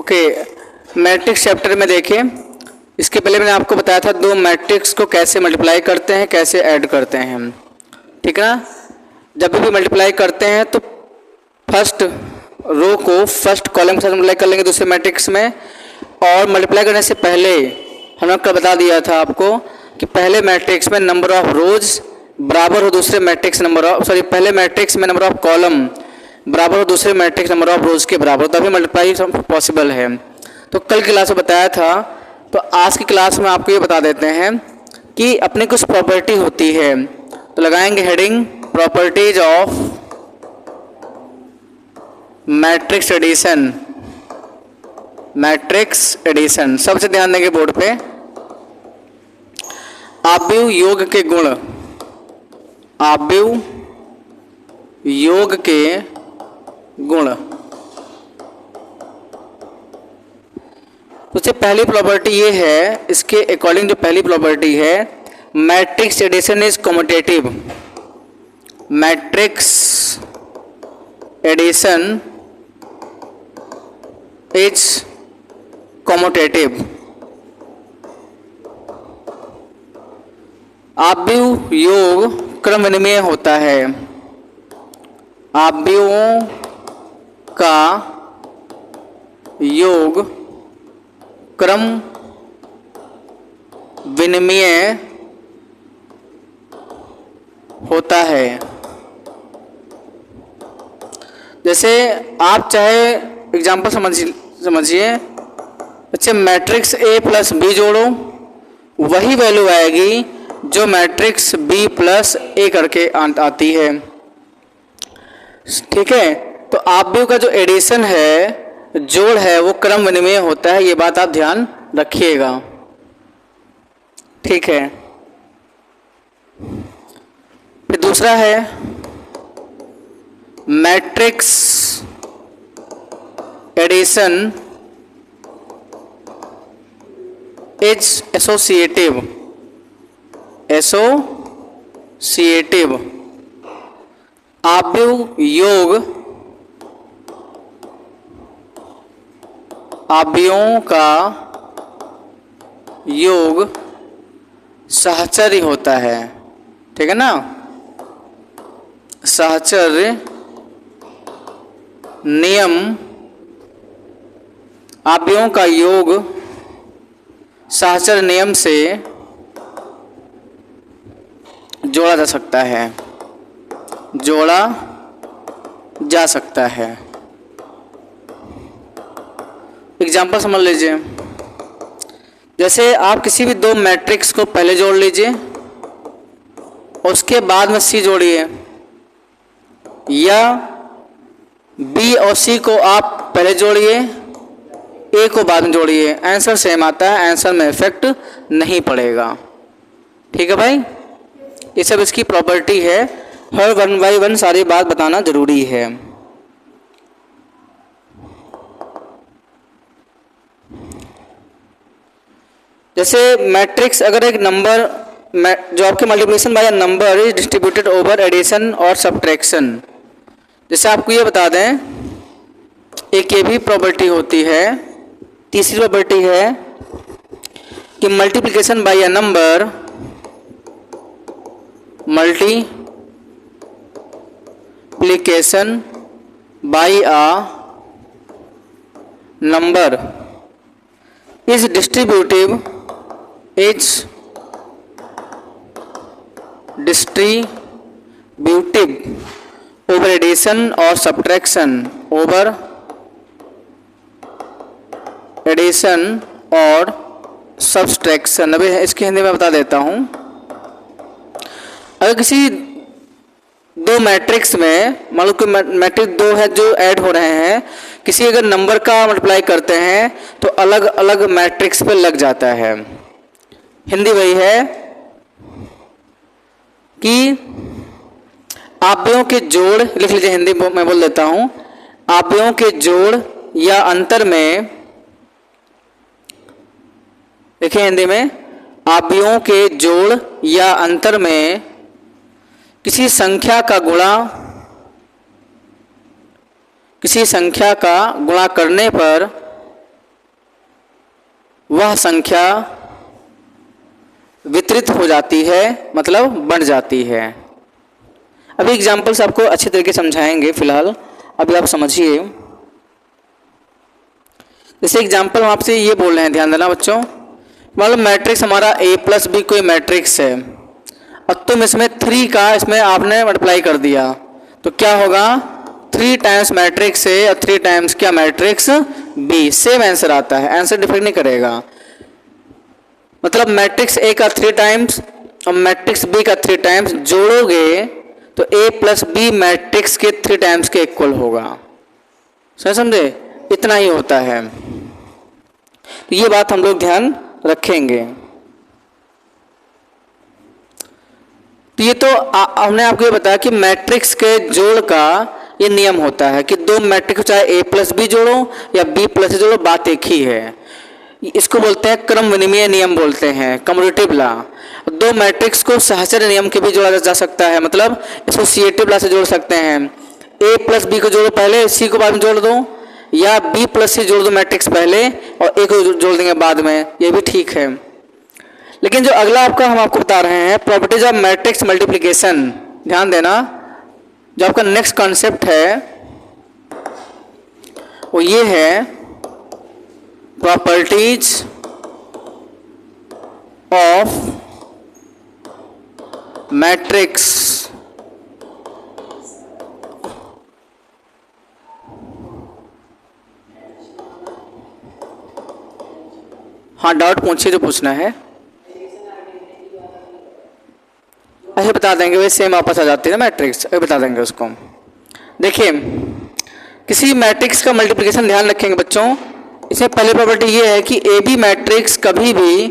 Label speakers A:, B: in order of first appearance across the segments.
A: Okay, matrix chapter में देखिए, इसके पहले मैंने आपको बताया था दो मैट्रिक्स को कैसे मल्टीप्लाई करते हैं, कैसे ऐड करते हैं, ठीक है ना। जब भी मल्टीप्लाई करते हैं तो फर्स्ट रो को फर्स्ट कॉलम के साथ मल्टीप्लाई कर लेंगे दूसरे मैट्रिक्स में, और मल्टीप्लाई करने से पहले हमने कल बता दिया था आपको कि पहले मैट्रिक्स में नंबर ऑफ रोज बराबर हो दूसरे मैट्रिक्स नंबर ऑफ पहले मैट्रिक्स में नंबर ऑफ कॉलम बराबर हो दूसरे मैट्रिक्स नंबर ऑफ रोज के बराबर, तभी मल्टीप्लाई पॉसिबल है। तो कल क्लास में बताया था, तो आज की क्लास में आपको ये बता देते हैं कि अपनी कुछ प्रॉपर्टी होती है। तो लगाएंगे heading properties of matrix addition. Matrix addition सबसे ध्यान देंगे बोर्ड पे। आव्यूह योग के गुण, आव्यूह योग के गुण। तो पहली प्रॉपर्टी ये है, इसके अकॉर्डिंग जो पहली प्रॉपर्टी है, matrix addition is commutative. Matrix addition is commutative. आव्यूह योग क्रम विनिमय होता है। आव्यूहों का योग क्रम विनिमय होता है। जैसे आप चाहे एग्जाम्पल समझिए, अच्छा मैट्रिक्स ए प्लस बी जोड़ो, वही वैल्यू आएगी जो मैट्रिक्स बी प्लस ए करके आती है, ठीक है। तो आव्यूह का जो एडिशन है, जोड़ है, वो क्रम विनिमय होता है, ये बात आप ध्यान रखिएगा, ठीक है। फिर दूसरा है matrix addition is associative. Associative आव्यूह योग आव्यूहों का योग सहचर्य होता है, ठीक है ना। सहचर्य नियम, आव्यूहों का योग सहचर्य नियम से जोड़ा जा सकता है, जोड़ा जा सकता है। एग्जाम्पल समझ लीजिए, जैसे आप किसी भी दो मैट्रिक्स को पहले जोड़ लीजिए, उसके बाद में सी जोड़िए, या बी और सी को आप पहले जोड़िए, ए को बाद में जोड़िए, आंसर सेम आता है, आंसर में इफेक्ट नहीं पड़ेगा, ठीक है भाई। ये सब इसकी प्रॉपर्टी है, हर वन बाई वन सारी बात बताना जरूरी है। जैसे मैट्रिक्स अगर एक नंबर जो आपके multiplication by number is distributed over addition और सब्ट्रैक्शन, जैसे आपको ये बता दें, एक ये भी प्रॉपर्टी होती है। तीसरी प्रॉपर्टी है कि multiplication by a number, multiplication by a number is distributive over addition और सब्ट्रैक्शन, ओवर एडिशन और सब्ट्रैक्शन। अभी इसकी हिंदी में बता देता हूँ। अगर किसी दो मैट्रिक्स में, मान लो कि मैट्रिक्स दो है जो ऐड हो रहे हैं, किसी अगर नंबर का मल्टीप्लाई करते हैं तो अलग अलग मैट्रिक्स पे लग जाता है। हिंदी वही है कि आव्यूहों के जोड़, लिख लीजिए, हिंदी में बोल देता हूँ, आव्यूहों के जोड़ या अंतर में, देखिए हिंदी में, आव्यूहों के जोड़ या अंतर में किसी संख्या का गुणा करने पर वह संख्या वितरित हो जाती है, मतलब बढ़ जाती है। अभी एग्जाम्पल्स आपको अच्छे तरीके से समझाएंगे, फिलहाल अभी आप समझिए। जैसे एग्जाम्पल हम आपसे ये बोल रहे हैं, ध्यान देना बच्चों। मान लो मैट्रिक्स हमारा a प्लस बी कोई मैट्रिक्स है, अब तुम इसमें 3 का इसमें आपने मल्टीप्लाई कर दिया तो क्या होगा, 3 टाइम्स मैट्रिक्स ए और 3 टाइम्स क्या मैट्रिक्स बी, सेम आंसर आता है, आंसर डिफरेंट नहीं करेगा। मतलब मैट्रिक्स ए का 3 टाइम्स और मैट्रिक्स बी का 3 टाइम्स जोड़ोगे तो ए प्लस बी मैट्रिक्स के 3 टाइम्स के इक्वल होगा। समझे, इतना ही होता है। तो ये बात हम लोग ध्यान रखेंगे। तो ये तो हमने आपको ये बताया कि मैट्रिक्स के जोड़ का ये नियम होता है कि दो मैट्रिक्स चाहे ए प्लस बी जोड़ो या बी प्लस सी जोड़ो, बात एक ही है। इसको बोलते हैं क्रम विनिमय नियम, बोलते हैं कम्यूटेटिव लॉ। दो मैट्रिक्स को सहचर्य नियम के भी जोड़ा जा सकता है, मतलब एसोसिएटिव लॉ से जोड़ सकते हैं। ए प्लस बी को जोड़ो पहले, सी को बाद में जोड़ दो, या बी प्लस सी जोड़ दो मैट्रिक्स पहले और ए को जोड़ देंगे बाद में, ये भी ठीक है। लेकिन जो अगला आपका हम आपको बता रहे हैं प्रॉपर्टीज ऑफ मैट्रिक्स मल्टीप्लिकेशन, ध्यान देना। जो आपका नेक्स्ट कॉन्सेप्ट है वो ये है प्रॉपर्टीज ऑफ मैट्रिक्स हाँ, डाउट पूछिए जो पूछना है। ऐसे बता देंगे, वे सेम वापस आ जाती है ना मैट्रिक्स, अभी बता देंगे उसको। देखिए, किसी मैट्रिक्स का मल्टीप्लिकेशन ध्यान रखेंगे बच्चों। इसमें पहली प्रॉपर्टी ये है कि ए बी मैट्रिक्स कभी भी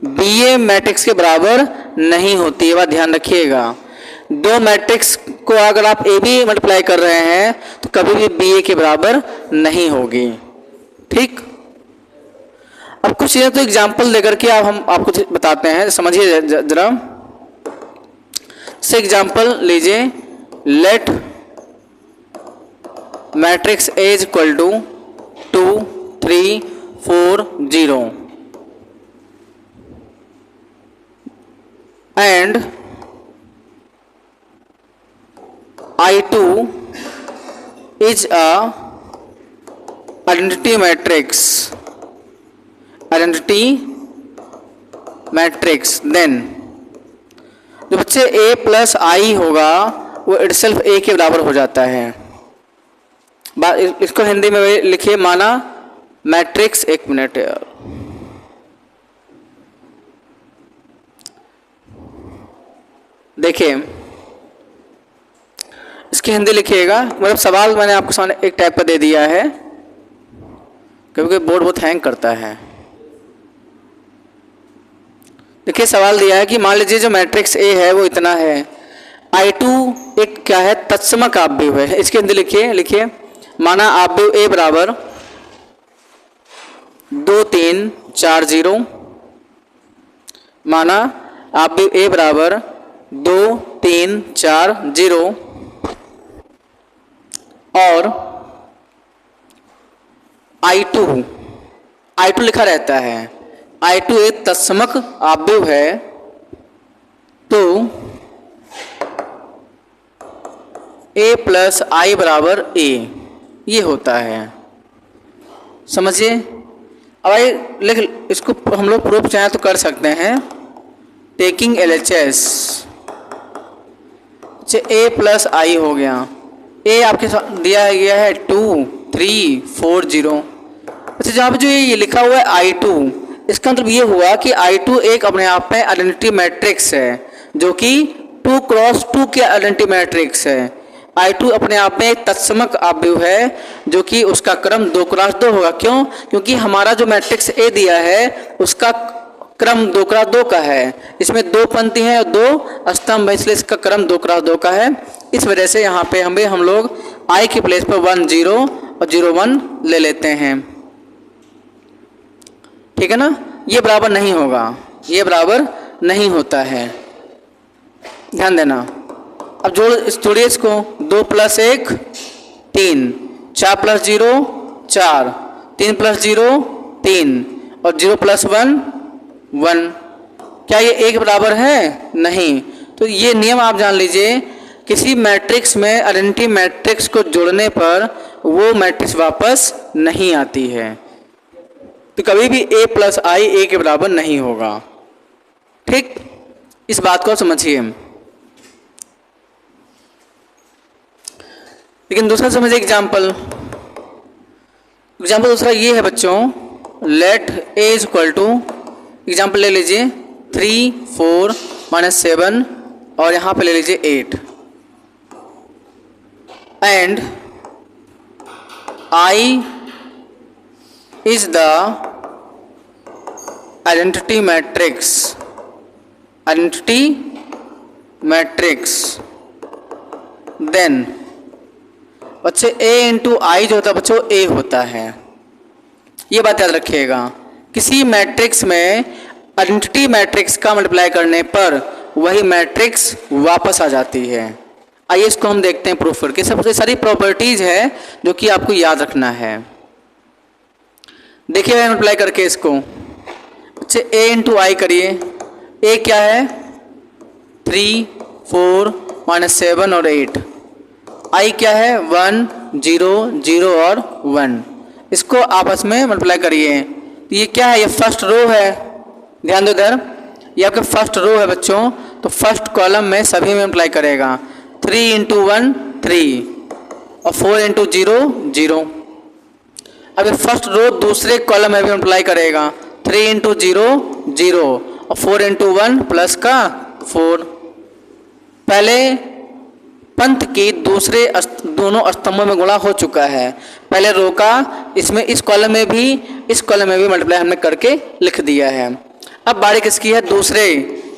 A: बी ए मैट्रिक्स के बराबर नहीं होती है, बात ध्यान रखिएगा। दो मैट्रिक्स को अगर आप ए बी मल्टीप्लाई कर रहे हैं तो कभी भी बी ए के बराबर नहीं होगी, ठीक। अब कुछ चीज़ें तो एग्जाम्पल देकर के हम आपको बताते हैं, समझिए जरा। से एग्जाम्पल लीजिए, let matrix A is equal to 2 3 4 0 and I2 is a identity matrix, then जो बच्चे a प्लस आई होगा वो इटसेल्फ a के बराबर हो जाता है। इसको हिंदी में लिखिए, माना मैट्रिक्स, एक मिनट यार, देखिए इसकी हिंदी लिखिएगा। मतलब सवाल मैंने आपको सामने एक टाइप का दे दिया है, क्योंकि बोर्ड बहुत हैंग करता है। देखिए सवाल दिया है कि मान लीजिए जो मैट्रिक्स ए है वो इतना है, I2 एक क्या है, तत्समक आव्यूह है। इसके अंदर लिखिए माना आव्यूह ए बराबर 2 3 4 0, माना आव्यूह ए बराबर 2 3 4 0 और I2 लिखा रहता है। I2 एक तत्समक आव्यूह है, तो a प्लस आई बराबर a, ये होता है। समझिए। अब आइए लिख, इसको हम लोग प्रूफ चाहें तो कर सकते हैं, टेकिंग LHS। a प्लस आई हो गया, a आपके साथ दिया गया है 2 3 4 0। अच्छा, जहाँ पे जो ये लिखा हुआ है I2, इसका मतलब ये हुआ कि I2 एक अपने आप में आइडेंटिटी मैट्रिक्स है, जो कि 2 क्रॉस 2 के आइडेंटिटी मैट्रिक्स है। I2 अपने आप में एक तत्समक आव्यूह है, जो कि उसका क्रम 2 क्रॉस 2 होगा। क्यों? क्योंकि हमारा जो मैट्रिक्स ए दिया है उसका क्रम 2 क्रॉस 2 का है। इसमें 2 पंक्ति हैं और 2 स्तंभ है, इसलिए इसका क्रम 2 क्रॉस 2 का है। इस वजह से यहाँ पे हम लोग I के प्लेस पर 1 0 और 0 1 ले लेते हैं, ठीक है ना। ये बराबर नहीं होगा, ये बराबर नहीं होता है, ध्यान देना। अब जोड़िए इसको, 2 प्लस 1 3, 4 प्लस 0 4, 3 प्लस 0 3 और 0 + 1 1। क्या ये एक बराबर है? नहीं। तो ये नियम आप जान लीजिए, किसी मैट्रिक्स में आइडेंटिटी मैट्रिक्स को जोड़ने पर वो मैट्रिक्स वापस नहीं आती है। तो कभी भी a + i a के बराबर नहीं होगा। ठीक, इस बात को समझिए। लेकिन दूसरा समझिए एग्जाम्पल दूसरा ये है बच्चों, लेट a = एग्जाम्पल ले लीजिए 3 4 -7 और यहाँ पे ले लीजिए 8 and I is the identity matrix then बच्चे a × I जो होता है बच्चों a होता है। ये बात याद रखिएगा, किसी मैट्रिक्स में आइडेंटिटी मैट्रिक्स का मल्टीप्लाई करने पर वही मैट्रिक्स वापस आ जाती है। आइए इसको हम देखते हैं प्रूफ करके। सबसे सारी प्रॉपर्टीज है जो कि आपको याद रखना है। देखिए मल्टीप्लाई करके इसको, बच्चे a × I करिए। a क्या है? 3 4 -7 और 8। I क्या है? 1 0 0 और 1। इसको आपस में मल्टीप्लाई करिए। तो ये क्या है? ये फर्स्ट रो है, ध्यान दो इधर, ये आपका फर्स्ट रो है बच्चों। तो फर्स्ट कॉलम में सभी में मल्टीप्लाई करेगा। 3 × 1 3 और 4 × 0 0। अब ये फर्स्ट रो दूसरे कॉलम में भी मल्टीप्लाई करेगा। 3 × 0 0 और 4 × 1 प्लस का 4। पहले पंथ की दूसरे दोनों स्तंभों में गुणा हो चुका है। पहले रो का इसमें इस कॉलम में भी मल्टीप्लाई हमने करके लिख दिया है। अब बारी किसकी है?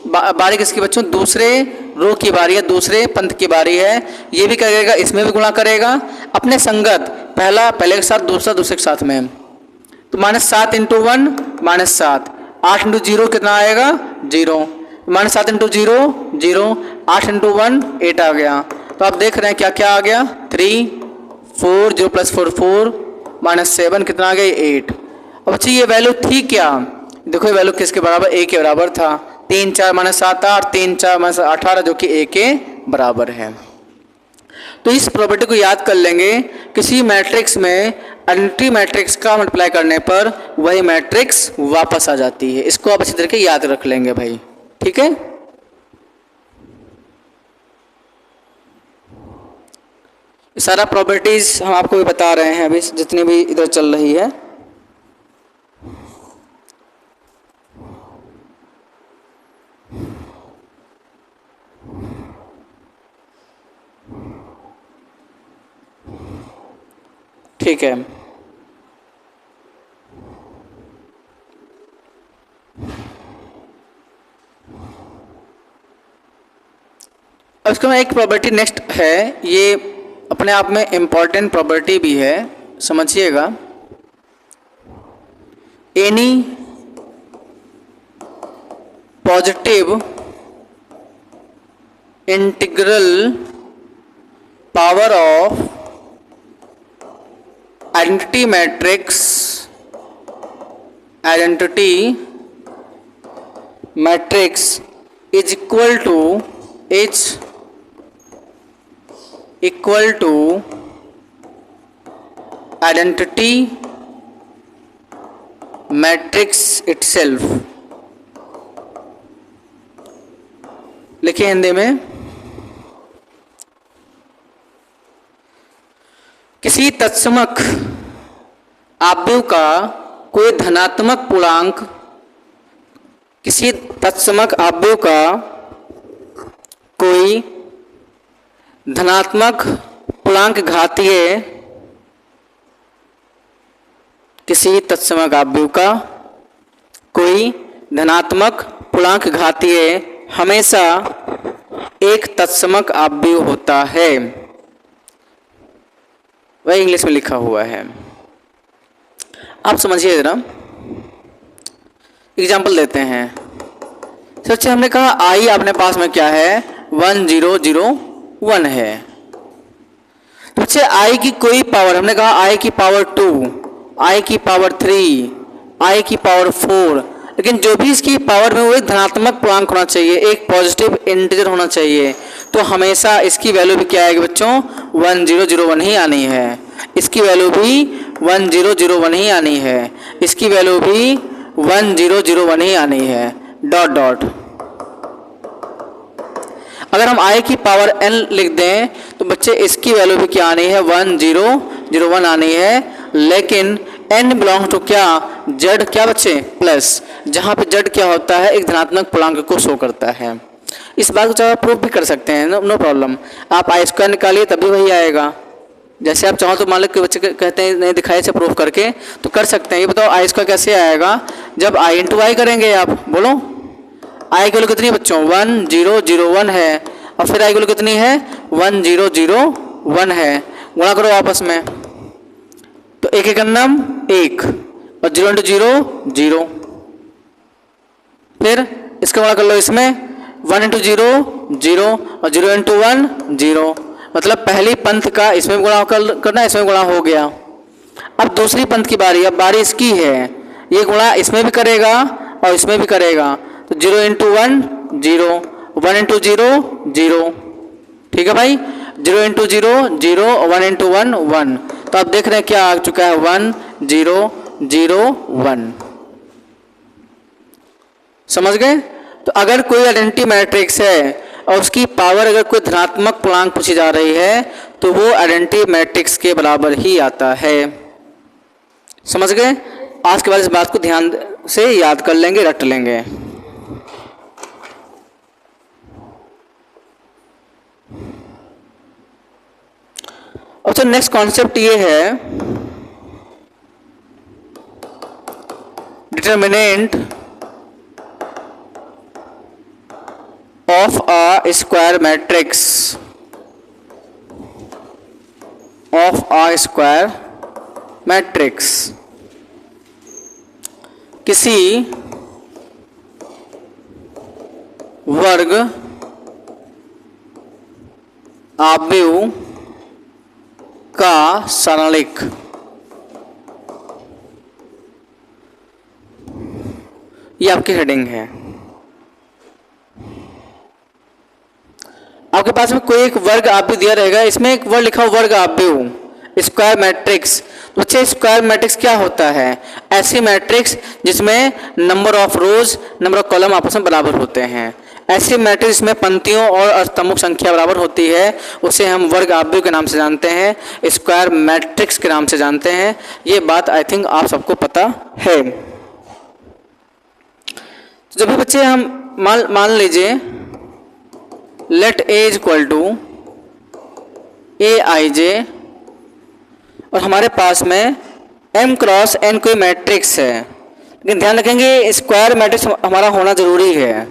A: बारी किसकी बच्चों? दूसरे रो की बारी है, दूसरे पंथ की बारी है। ये भी करेगा, इसमें भी गुणा करेगा अपने संगत, पहले के साथ, दूसरे के साथ में। तो -7 × 1 -7, 8 × 0 कितना आएगा? 0। -7 × 0 0, 8 × 1 8 आ गया। तो आप देख रहे हैं क्या क्या आ गया? 3 4 0 + 4 4 -7 कितना आ गया? 8। अब बच्चे ये वैल्यू थी क्या? देखो ये वैल्यू किसके बराबर? a के बराबर था। 3 4 -7 8, 3 4 -18 जो कि a के बराबर है। तो इस प्रॉपर्टी को याद कर लेंगे, किसी मैट्रिक्स में आइडेंटिटी मैट्रिक्स का मल्टीप्लाई करने पर वही मैट्रिक्स वापस आ जाती है। इसको आप अच्छी तरीके याद रख लेंगे भाई, ठीक है। सारा प्रॉपर्टीज हम आपको भी बता रहे हैं अभी, जितनी भी इधर चल रही है। ठीक है, अब इसका एक प्रॉपर्टी नेक्स्ट है, ये अपने आप में इम्पॉर्टेंट प्रॉपर्टी भी है, समझिएगा। Any positive integral power of identity matrix is equal to identity matrix itself. लिखिए हिंदी में, किसी तत्समक आव्यूह का कोई धनात्मक पूर्णांक, किसी तत्समक आव्यूह का कोई धनात्मक पूर्णांक घातीय, किसी तत्समक आव्यूह का कोई धनात्मक पूर्णांक घातीय हमेशा एक तत्समक आव्यूह होता है। वह इंग्लिश में लिखा हुआ है, आप समझिए जरा। एग्जाम्पल देते हैं। सबसे हमने कहा आई अपने पास में क्या है? 1 0 0 1 है। तो बच्चे आई की कोई पावर, हमने कहा आई की पावर 2, आई की पावर 3, i की पावर 4, लेकिन जो भी इसकी पावर में वो एक धनात्मक पूर्णांक होना चाहिए, एक पॉजिटिव इंटीजर होना चाहिए। तो हमेशा इसकी वैल्यू भी क्या आएगी बच्चों, 1001 ही आनी है। इसकी वैल्यू भी 1001 ही आनी है। इसकी वैल्यू भी 1001 ही आनी है। Dot dot. अगर हम i की पावर n लिख दें तो बच्चे इसकी वैल्यू भी क्या आनी है, 1001 आनी है। लेकिन n बिलोंग टू क्या, z क्या बच्चे, प्लस, जहाँ पे z क्या होता है, एक धनात्मक पूर्णांक को शो करता है। इस बात को चाहे प्रूफ भी कर सकते हैं, नो प्रॉब्लम। आप आई स्क्वायर निकालिए तभी वही आएगा। जैसे आप चाहो तो मान लो कि बच्चे कहते हैं नहीं दिखाए से प्रूफ करके, तो कर सकते हैं। ये बताओ आई स्क्वायर कैसे आएगा, जब i इंटू वाई करेंगे। आप बोलो i की वैल्यू कितनी है बच्चों, 1001 है, और फिर i की वैल्यू कितनी है, 1001 है। गुणा करो आपस में, तो एक एक नम 1 और 0 इंटू 0 0। फिर इसका गुणा कर लो इसमें, 1 इंटू 0 0 और 0 इंटू 1 0। मतलब पहली पंथ का इसमें गुणा करना, इसमें गुणा हो गया। अब दूसरी पंथ की बारी, अब बारी इसकी है, ये गुणा इसमें भी करेगा और इसमें भी करेगा। तो 0 इंटू 1 0, 1 इंटू 0 0। ठीक है भाई, 0 इंटू 0 0, 1 इंटू 1 1। तो आप देख रहे हैं क्या आ चुका है, 1 0 0 1। समझ गए। तो अगर कोई आइडेंटिटी मैट्रिक्स है और उसकी पावर अगर कोई धनात्मक पूर्णांक पूछी जा रही है तो वो आइडेंटिटी मैट्रिक्स के बराबर ही आता है। समझ गए। आज के बाद इस बात को ध्यान से याद कर लेंगे, रट लेंगे। अच्छा, नेक्स्ट कॉन्सेप्ट ये है, determinant of a square matrix, of a square matrix। किसी वर्ग आव्यूह का सारणिक। ये आपकी हेडिंग है। आपके पास में कोई एक वर्ग आव्यूह दिया रहेगा, इसमें एक वर्ड लिखा वर्ग आव्यूह, स्क्वायर मैट्रिक्स। बच्चे स्क्वायर मैट्रिक्स क्या होता है, ऐसी मैट्रिक्स जिसमें number of rose number of column आपस में बराबर होते हैं। ऐसी मैट्रिक्स में पंक्तियों और स्तंभों की संख्या बराबर होती है, उसे हम वर्ग आव्यूह के नाम से जानते हैं, स्क्वायर मैट्रिक्स के नाम से जानते हैं। ये बात आई थिंक आप सबको पता है। तो जब भी बच्चे हम मान लीजिए let A is equal to A I J, और हमारे पास में m क्रॉस n कोई मैट्रिक्स है, लेकिन ध्यान रखेंगे स्क्वायर मैट्रिक्स हमारा होना जरूरी है,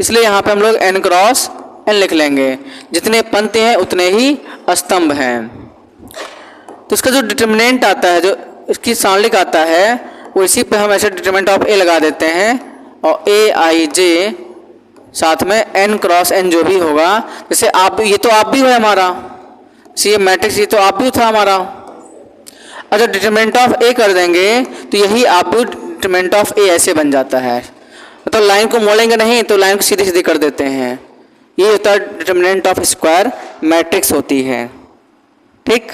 A: इसलिए यहाँ पे हम लोग n क्रॉस n लिख लेंगे। जितने पंक्ति हैं उतने ही स्तंभ हैं। तो इसका जो डिटर्मिनेंट आता है, जो इसकी सारणिक आता है, वो इसी पे हम ऐसे डिटर्मिनेंट ऑफ a लगा देते हैं, और ए आई जे साथ में n क्रॉस n जो भी होगा। जैसे आप, ये तो आप भी है हमारा, ये मैट्रिक्स, ये तो आप भी था हमारा। अच्छा, डिटरमिनेंट ऑफ a कर देंगे तो यही आप भी डिटरमिनेंट ऑफ a ऐसे बन जाता है। मतलब लाइन को मोड़ेंगे नहीं, तो लाइन को सीधी सीधी कर देते हैं। ये होता है डिटरमिनेंट ऑफ स्क्वायर मैट्रिक्स होती है। ठीक,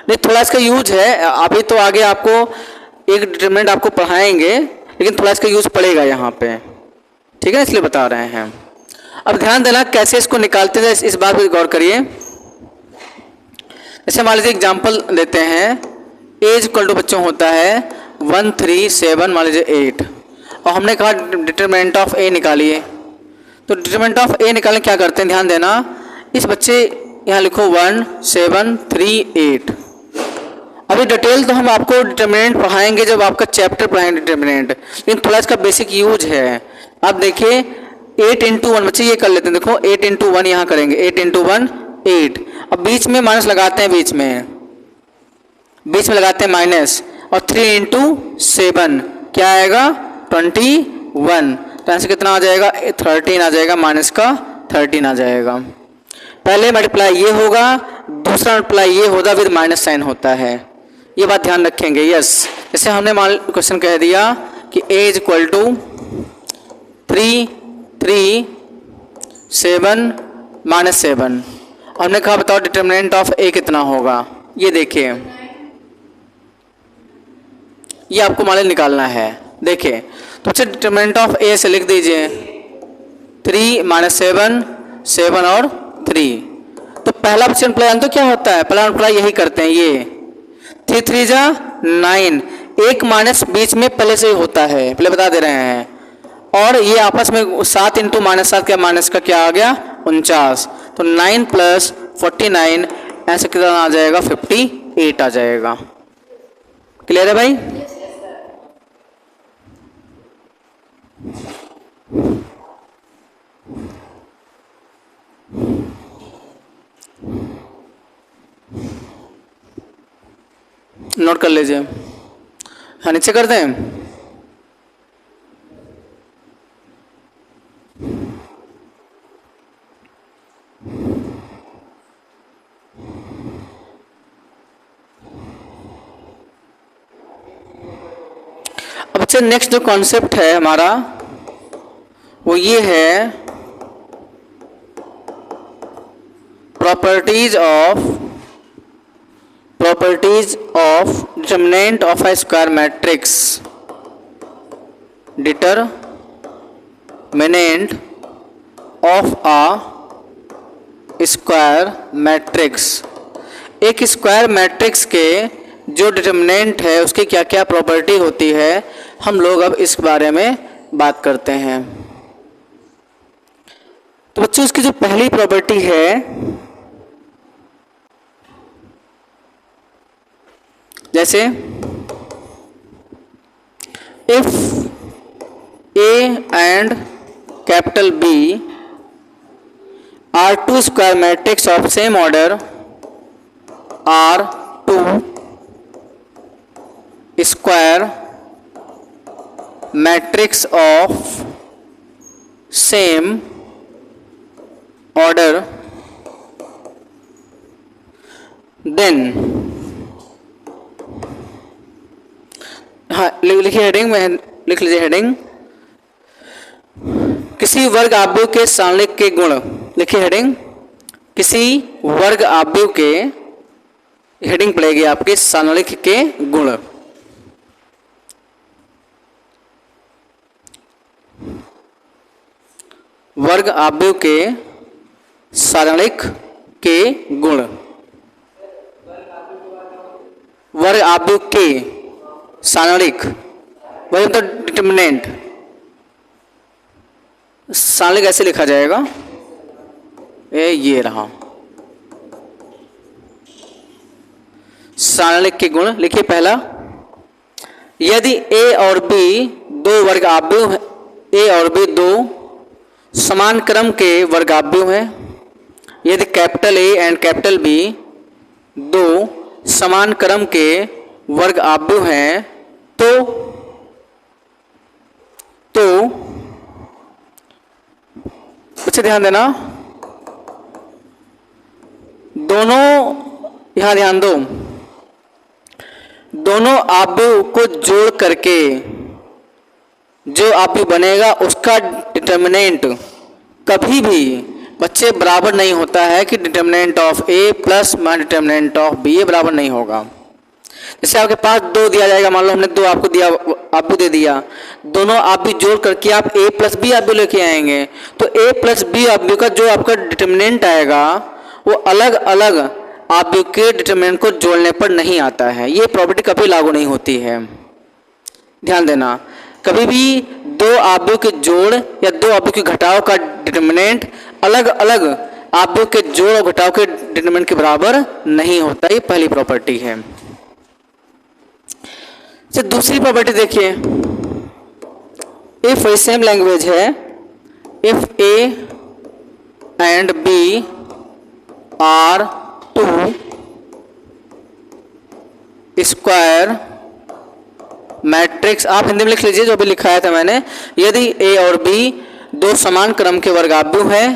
A: नहीं थोड़ा इसका यूज है, अभी तो आगे आपको एक डिटरमिनेंट आपको पढ़ाएंगे, लेकिन थोड़ा इसका यूज पड़ेगा यहाँ पे। ठीक है, इसलिए बता रहे हैं। अब ध्यान देना कैसे इसको निकालते हैं, इस बात पर गौर करिए। जैसे मान लीजिए एग्जाम्पल देते हैं, एज इक्वल टू बच्चों होता है 1 3 7 मान लीजिए 8, और हमने कहा डिटरमिनेंट ऑफ ए निकालिए। तो डिटरमिनेंट ऑफ ए निकालने क्या करते हैं, ध्यान देना। इस बच्चे यहाँ लिखो 1 7 3 8। अभी डिटेल तो हम आपको डिटरमिनेंट पढ़ाएंगे जब आपका चैप्टर पढ़ाएंगे डिटरमिनेंट, लेकिन थोड़ा इसका बेसिक यूज है। आप देखिए 8 इंटू 1, बच्चे ये कर लेते हैं, देखो 8 इंटू 1 यहाँ करेंगे, 8 इंटू 1 8। अब बीच में माइनस लगाते हैं, बीच में लगाते हैं माइनस, और 3 इंटू 7 क्या आएगा 21। तो आंसर कितना आ जाएगा 13 आ जाएगा, माइनस का 13 आ जाएगा। पहले मल्टीप्लाई ये होगा, दूसरा मल्टीप्लाई ये होगा, विद माइनस साइन होता है। ये बात ध्यान रखेंगे। यस, जैसे हमने मान क्वेश्चन कह दिया कि a इज इक्वल टू 3 3 7 -7, हमने कहा बताओ डिटर्मिनेंट ऑफ a कितना होगा। ये देखिए, ये आपको मान निकालना है। देखिए तो बच्चे डिटर्मिनेंट ऑफ a से लिख दीजिए 3 -7 7 और 3। तो पहला मल्टीप्लाई तो क्या होता है, पहला मल्टीप्लाई यही करते हैं, ये 3 3 जा 9, एक माइनस बीच में पहले से ही होता है, पहले बता दे रहे हैं। और ये आपस में 7 इंटू -7 क्या माइनस का क्या आ गया 49, तो 9 + 49 ऐसे कितना आ जाएगा 58 आ जाएगा। क्लियर है भाई? नोट कर लीजिए। हाँ, नीचे कर दें। अब बच्चे नेक्स्ट जो कॉन्सेप्ट है हमारा वो ये है properties of determinant of a square matrix. Determinant of a square matrix, एक स्क्वायर मैट्रिक्स के जो डिटरमिनेंट है उसकी क्या क्या प्रॉपर्टी होती है, हम लोग अब इस बारे में बात करते हैं। तो बच्चों इसकी जो पहली प्रॉपर्टी है जैसे if A and capital B are two square matrix of same order are two square matrix of same order, then हाँ लिखिए हेडिंग में, लिख लीजिए हेडिंग किसी वर्ग आव्यूह के सारणिक के गुण। लिखिए हेडिंग किसी वर्ग आव्यूह के, हेडिंग पड़ेगी आपके सारणिक के गुण। वर्ग आव्यूह के सारणिक के गुण, वर्ग आव्यूह के सारणिक, वही मतलब डिटरमिनेंट। सारणिक ऐसे लिखा जाएगा, ये रहा सारणिक के गुण। लिखिए पहला, यदि A और B दो वर्ग आव्यूह, A और B दो समान क्रम के वर्ग आव्यूह हैं, यदि capital A and capital B दो समान क्रम के वर्ग आव्यूह हैं तो बच्चे ध्यान देना, दोनों यहां ध्यान दो, दोनों आव्यूह को जोड़ करके जो आव्यूह बनेगा उसका डिटरमिनेंट कभी भी बच्चे बराबर नहीं होता है कि determinant of A plus determinant of B, ये बराबर नहीं होगा। जैसे आपके पास 2 दिया जाएगा, मान लो हमने 2 आपको दिया, आव्यूह दे दिया, दोनों आव्यूह जोड़ करके आप A प्लस B आव्यूह लेके आएंगे, तो A प्लस B आव्यूह का जो आपका डिटरमिनेंट आएगा वो अलग अलग आव्यूह के डिटरमिनेंट को जोड़ने पर नहीं आता है। ये प्रॉपर्टी कभी लागू नहीं होती है, ध्यान देना। कभी भी 2 आव्यूह के जोड़ या 2 आव्यूह के घटाव का डिटरमिनेंट अलग अलग आव्यूह के जोड़ और घटाव के डिटरमिनेंट के बराबर नहीं होता, ये पहली प्रॉपर्टी है। दूसरी प्रॉपर्टी देखिए, इफ सेम लैंग्वेज है, if A and B are two square matrix, आप हिंदी में लिख लीजिए जो भी लिखाया था मैंने, यदि A और B दो समान क्रम के वर्ग आव्यूह है,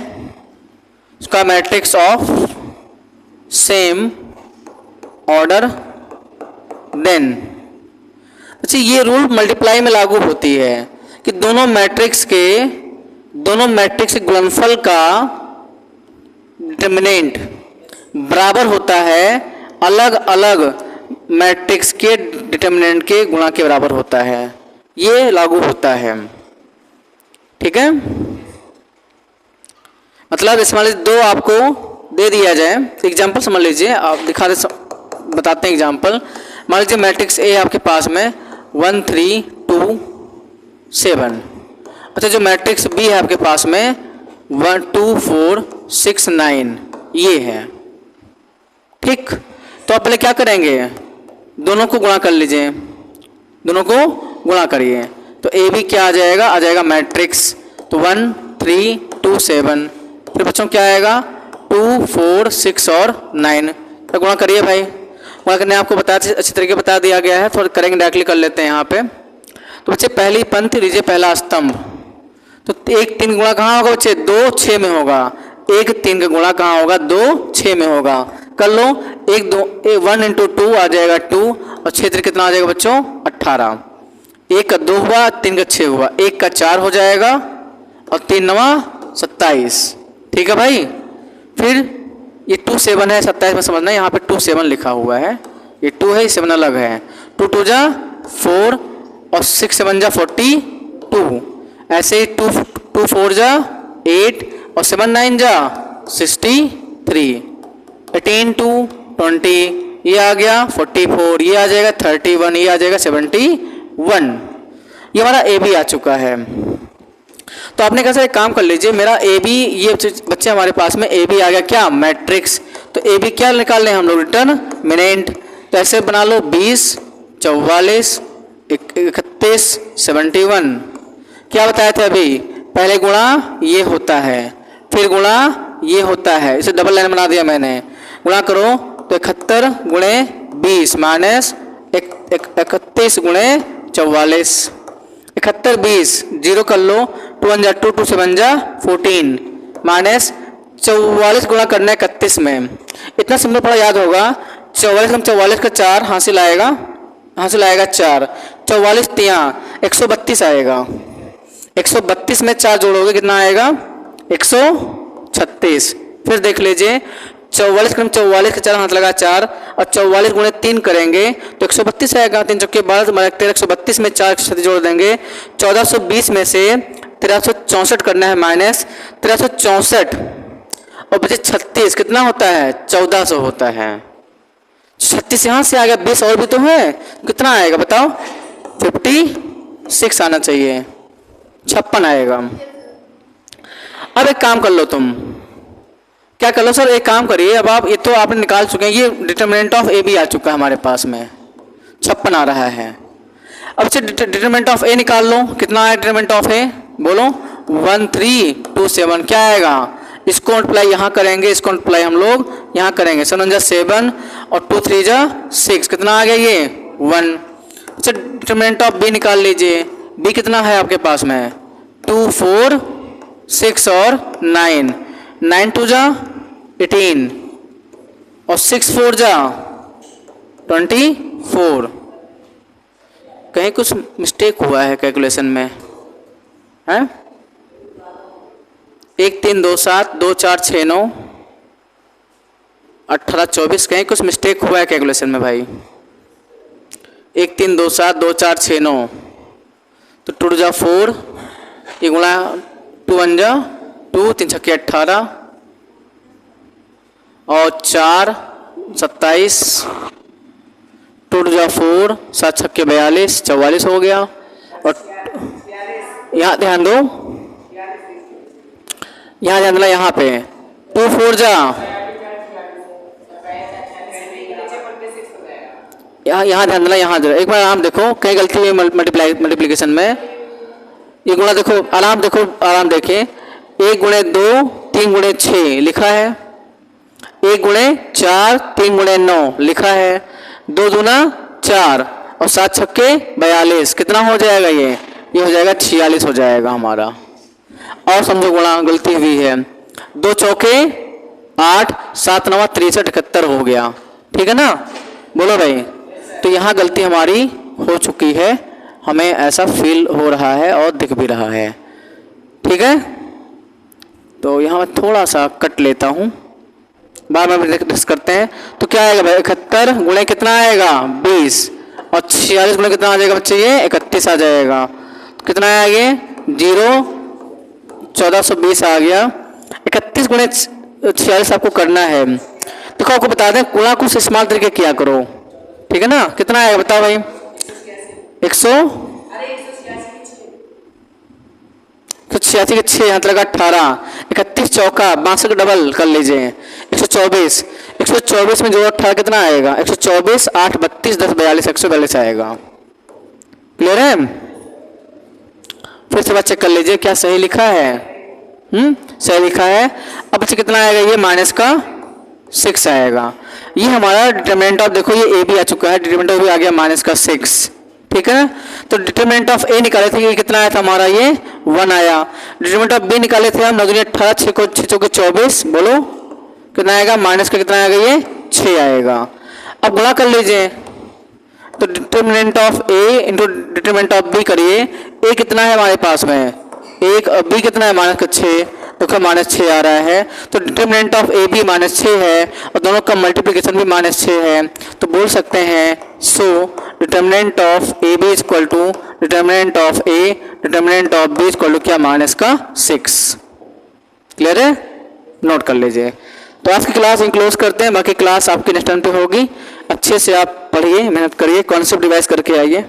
A: उसका matrix of same order, then. अच्छा, ये रूल मल्टीप्लाई में लागू होती है कि दोनों मैट्रिक्स के गुणनफल का डिटर्मिनेंट बराबर होता है अलग अलग मैट्रिक्स के डिटर्मिनेंट के गुणा के बराबर होता है, ये लागू होता है। ठीक है, मतलब इसमें दो आपको दे दिया जाए, एग्जाम्पल समझ लीजिए, आप दिखा दे बताते हैं एग्जाम्पल। मान लीजिए मैट्रिक्स ए आपके पास में 1 3 2 7। अच्छा, जो मैट्रिक्स बी है आपके पास में 1 2 4 6 9 ये है। ठीक, तो आप पहले क्या करेंगे, दोनों को गुणा कर लीजिए, दोनों को गुणा करिए तो ए बी क्या आ जाएगा मैट्रिक्स, तो 1 3 2 7। फिर बच्चों क्या आएगा 2 4 6 और 9। तो गुणा करिए भाई, गुणा करने आपको अच्छी तरीके बता दिया गया है, थोड़ा करेंगे डायरेक्टली कर लेते हैं यहाँ पे। तो बच्चे पहली पंक्ति लीजिए, पहला स्तंभ, तो 1 3 गुणा कहाँ होगा बच्चे, 2 6 में होगा। 1 3 का गुणा कहाँ होगा, 2 6 में होगा। कर लो, 1 2 1 इंटू 2 आ जाएगा 2 और 6 3 कितना आ जाएगा बच्चों 18। 1 का 2 हुआ, 3 का 6 हुआ, 1 का 4 हो जाएगा और 3 9 27। ठीक है भाई, फिर ये 2 7 है, 27 में समझना, यहाँ पे 2 7 लिखा हुआ है, ये 2 है, 7 अलग है। 2 2 जा 4 और 6 7 जा 42। ऐसे ही 2 4 जा 8 और 7 9 जा 63। 18 2 20 ये आ गया 44, ये आ जाएगा 31, ये आ जाएगा 71। ये हमारा ए बी आ चुका है। तो आपने कैसे एक काम कर लीजिए, मेरा ए बी, ये बच्चे हमारे पास में ए बी आ गया क्या, मैट्रिक्स। तो ए बी क्या निकाल रहे हैं हम लोग, डिटरमिनेंट। तो ऐसे बना लो 20 44 31 71। क्या बताए थे अभी, पहले गुणा ये होता है, फिर गुणा ये होता है, इसे डबल लाइन बना दिया मैंने। गुणा करो तो 71 गुणे 20 माइनस 31 गुणे 44। 71 20 जीरो कर लो, 2 1 जा 2 2 7 जा 14 माइनस 44 गुणा करना है 31 में। इतना सिंपल पड़ा याद होगा। 44 का 4 हासिल आएगा 4, 44 तिया 132 आएगा। 132 में 4 जोड़ोगे कितना आएगा 136। फिर देख लीजिए 44 का 4 हाथ लगा 4 और 44 गुणे 3 करेंगे तो 132 आएगा। 3 चौके 12 132 में 4 जोड़ देंगे। 1420 में से 1364 करना है माइनस 1364 और बचे 36 कितना होता है 1400 होता है। 36 यहाँ से आ गया, 20 और भी तो है, कितना आएगा बताओ 56 आना चाहिए, 56 आएगा। अब एक काम कर लो, तुम क्या कर लो सर, एक काम करिए, अब आप ये तो आपने निकाल चुके हैं, ये डिटरमिनेंट ऑफ ए बी आ चुका है हमारे पास में, 56 आ रहा है। अब से डिटरमिनेंट ऑफ ए निकाल लो, कितना है डिटरमिनेंट ऑफ ए बोलो 1327 क्या आएगा। इसको मल्टीप्लाई यहाँ करेंगे, इसको मल्टीप्लाई हम लोग यहाँ करेंगे, 7 जा 7 और 2 3 जा 6 कितना आ गया ये 1। अच्छा डिटरमिनेंट ऑफ बी निकाल लीजिए, बी कितना है आपके पास में 2 4 6 और 9, 9 2 जा 18 और 6 4 जा 24। कहीं कुछ मिस्टेक हुआ है कैलकुलेशन में है। 1 3 2 7 2 4 6 9 18 24 कहीं कुछ मिस्टेक हुआ है कैलकुलेशन में भाई। 1 3 2 7 2 4 6 9 तो 2 जा 4, ये गुणा 2 1 जा 2 3 छक्के 18 और 4 27, 2 जा 4 7 छक्के 42 44 हो गया। और यहाँ ध्यान दो, यहाँ ध्यान देना, यहाँ पे 2 4 जा यहाँ ध्यान देना, यहाँ एक बार आराम देखो कहीं गलती हुई मल्टीप्लिकेशन में। ये गुणा देखो आराम देखो, आराम देखें, 1 गुणे 2 3 गुणे 6 लिखा है, 1 गुणे 4 3 गुणे 9 लिखा है, 2 दूना 4 और 7 छक्के 42 कितना हो जाएगा ये हो जाएगा 46 हो जाएगा हमारा। और समझो गुणा गलती हुई है, 2 चौके 8 7 9 63 71 हो गया, ठीक है ना, बोलो भाई तो यहाँ गलती हमारी हो चुकी है, हमें ऐसा फील हो रहा है और दिख भी रहा है। ठीक है, तो यहाँ मैं थोड़ा सा कट लेता हूँ, बाद में डिस्कस करते हैं। तो क्या आएगा भाई, 71 गुणे कितना आएगा 20, और 46 गुणे कितना आ जाएगा बच्चे, ये 31 आ जाएगा। तो कितना आया ये 0, 1420 आ गया। 31 गुणे 46 आपको करना है। देखो आपको बता दें, गुणा कुछ स्मॉल तरीके किया करो, ठीक है ना। कितना आएगा बताओ भाई, 186 के 6, यहाँ लगा 18, 31 चौका 62 डबल कर लीजिए 124। 124 में जो 18 कितना आएगा, 124 8 32 10 42 142 आएगा। क्लियर है। फिर से बात चेक कर लीजिए क्या सही लिखा है। सही लिखा है। अब बच्चे कितना आएगा, ये माइनस का 6 आएगा। ये हमारा डिटरमिनेंट ऑफ, देखो ये ए भी आ चुका है, डिटरमिनेंट ऑफ भी आ गया माइनस का 6। ठीक है, तो डिटरमिनेंट ऑफ ए निकाले थे, ये कितना आया था हमारा, ये 1 आया। डिटरमिनेंट ऑफ बी निकाले थे हम 9 दूनी 18 6 को 6 चौके 24, बोलो कितना आएगा, माइनस का कितना आएगा, ये 6 आएगा। अब गुणा कर लीजिए, तो determinant of A into determinant of B करिए। ए कितना है हमारे पास में 1, बी कितना है माइनस का 6, तो माइनस 6 आ रहा है। तो डिटरमिनेंट ऑफ ए भी -6 है और दोनों का मल्टीप्लिकेशन भी -6 है। तो बोल सकते हैं so determinant of A B equal to determinant of A determinant of B equal to क्या, -6। क्लियर है, नोट कर लीजिए। तो आज की क्लास क्लोज करते हैं, बाकी क्लास आपकी नेक्स्ट टाइम पे होगी। अच्छे से आप पढ़िए, मेहनत करिए, कॉन्सेप्ट रिवाइज करके आइए।